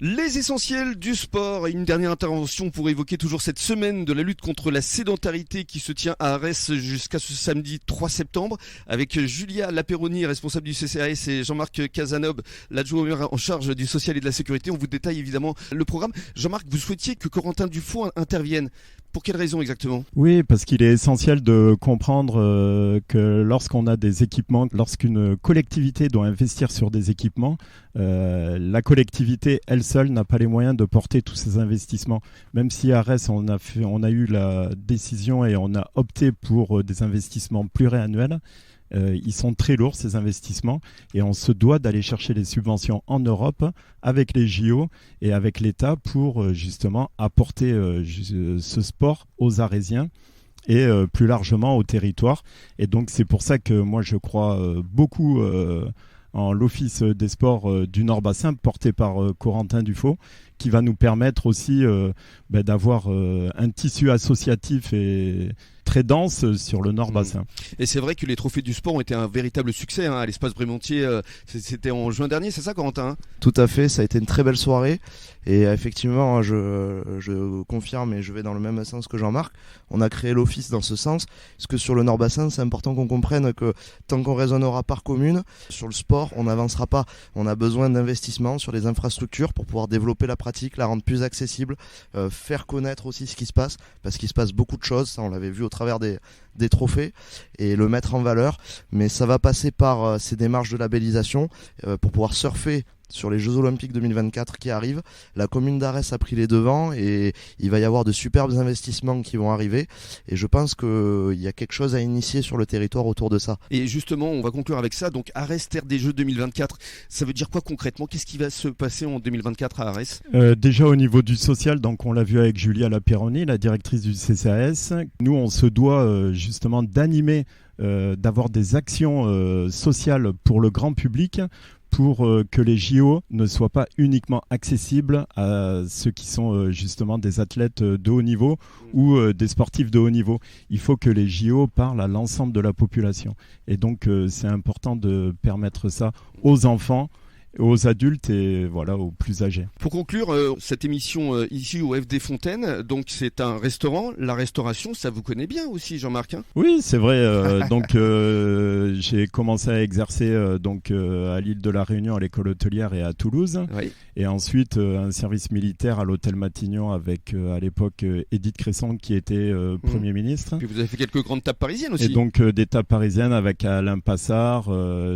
Les essentiels du sport et une dernière intervention pour évoquer toujours cette semaine de la lutte contre la sédentarité qui se tient à Arès jusqu'à ce samedi 3 septembre avec Julia Laperoni, responsable du CCAS, et Jean-Marc Cazeneuve, l'adjoint au maire en charge du social et de la sécurité. On vous détaille évidemment le programme. Jean-Marc, vous souhaitiez que Corentin Dufault intervienne. Pour quelle raison exactement ? Oui, parce qu'il est essentiel de comprendre que lorsqu'on a des équipements, lorsqu'une collectivité doit investir sur des équipements, la collectivité, elle seule, n'a pas les moyens de porter tous ces investissements. Même si à Arès, on a eu la décision et on a opté pour des investissements pluriannuels, ils sont très lourds ces investissements et on se doit d'aller chercher les subventions en Europe avec les JO et avec l'État pour justement apporter ce sport aux Arésiens et plus largement au territoire. Et donc c'est pour ça que moi je crois beaucoup en l'Office des sports du Nord-Bassin porté par Corentin Dufault, qui va nous permettre aussi d'avoir un tissu associatif et très dense sur le Nord-Bassin. Et c'est vrai que les trophées du sport ont été un véritable succès à l'espace Brémontier. C'était en juin dernier, c'est ça Corentin ? Tout à fait, ça a été une très belle soirée. Et effectivement, je confirme et je vais dans le même sens que Jean-Marc. On a créé l'office dans ce sens, parce que sur le Nord-Bassin, c'est important qu'on comprenne que tant qu'on raisonnera par commune, sur le sport, on n'avancera pas. On a besoin d'investissements sur les infrastructures pour pouvoir développer la pratique, la rendre plus accessible, faire connaître aussi ce qui se passe, parce qu'il se passe beaucoup de choses, ça on l'avait vu au travers des trophées, et le mettre en valeur. Mais ça va passer par ces démarches de labellisation pour pouvoir surfer sur les Jeux Olympiques 2024 qui arrivent. La commune d'Arès a pris les devants et il va y avoir de superbes investissements qui vont arriver, et je pense qu'il y a quelque chose à initier sur le territoire autour de ça. Et justement, on va conclure avec ça. Donc Arès, terre des Jeux 2024, ça veut dire quoi concrètement ? Qu'est-ce qui va se passer en 2024 à Arès ? Déjà au niveau du social, donc on l'a vu avec Julia Laperoni, la directrice du CCAS. Nous, on se doit justement d'animer, d'avoir des actions sociales pour le grand public, pour que les JO ne soient pas uniquement accessibles à ceux qui sont justement des athlètes de haut niveau ou des sportifs de haut niveau. Il faut que les JO parlent à l'ensemble de la population. Et donc c'est important de permettre ça aux enfants, aux adultes et voilà, aux plus âgés. Pour conclure cette émission ici au FD Fontaine, donc c'est un restaurant, la restauration, ça vous connaît bien aussi Jean-Marc hein ? Oui, c'est vrai. Donc j'ai commencé à exercer à l'île de la Réunion, à l'école hôtelière et à Toulouse. Oui. Et ensuite un service militaire à l'hôtel Matignon avec à l'époque Édith Cresson qui était Premier ministre. Puis vous avez fait quelques grandes tables parisiennes aussi. Et donc des tables parisiennes avec Alain Passard.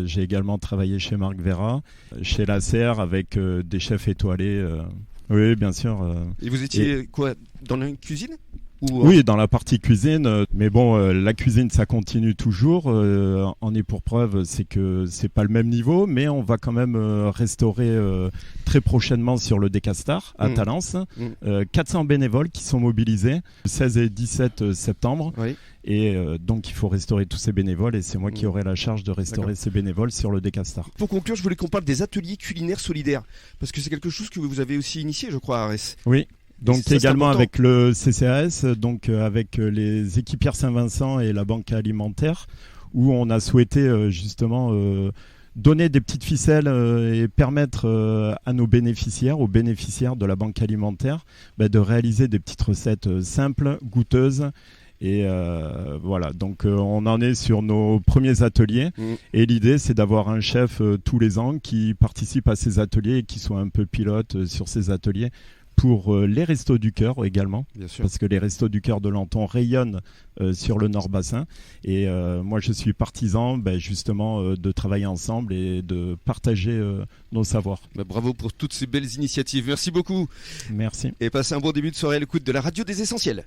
J'ai également travaillé chez Marc Vera, chez La Serre avec des chefs étoilés. Oui, bien sûr. Et vous étiez quoi, dans la cuisine ? Oui, dans la partie cuisine, mais bon, la cuisine ça continue toujours. En est pour preuve, c'est que c'est pas le même niveau, mais on va quand même restaurer très prochainement sur le Décastar à Talence 400 bénévoles qui sont mobilisés le 16 et 17 septembre. Oui. Et donc il faut restaurer tous ces bénévoles et c'est moi qui aurai la charge de restaurer ces bénévoles sur le Décastar. Pour conclure, je voulais qu'on parle des ateliers culinaires solidaires, parce que c'est quelque chose que vous avez aussi initié, je crois, à Arès. Oui. Donc ça, également avec le CCAS, donc avec les équipières Saint-Vincent et la banque alimentaire, où on a souhaité justement donner des petites ficelles et permettre à nos bénéficiaires, aux bénéficiaires de la banque alimentaire, de réaliser des petites recettes simples, goûteuses. Et voilà, donc on en est sur nos premiers ateliers et l'idée c'est d'avoir un chef tous les ans qui participe à ces ateliers et qui soit un peu pilote sur ces ateliers pour les Restos du Cœur également, parce que les Restos du Cœur de Lenton rayonnent sur le Nord-Bassin et moi je suis partisan justement de travailler ensemble et de partager nos savoirs. Bravo pour toutes ces belles initiatives, merci beaucoup. Merci. Et passez un bon début de soirée à l'écoute de la radio des Essentiels.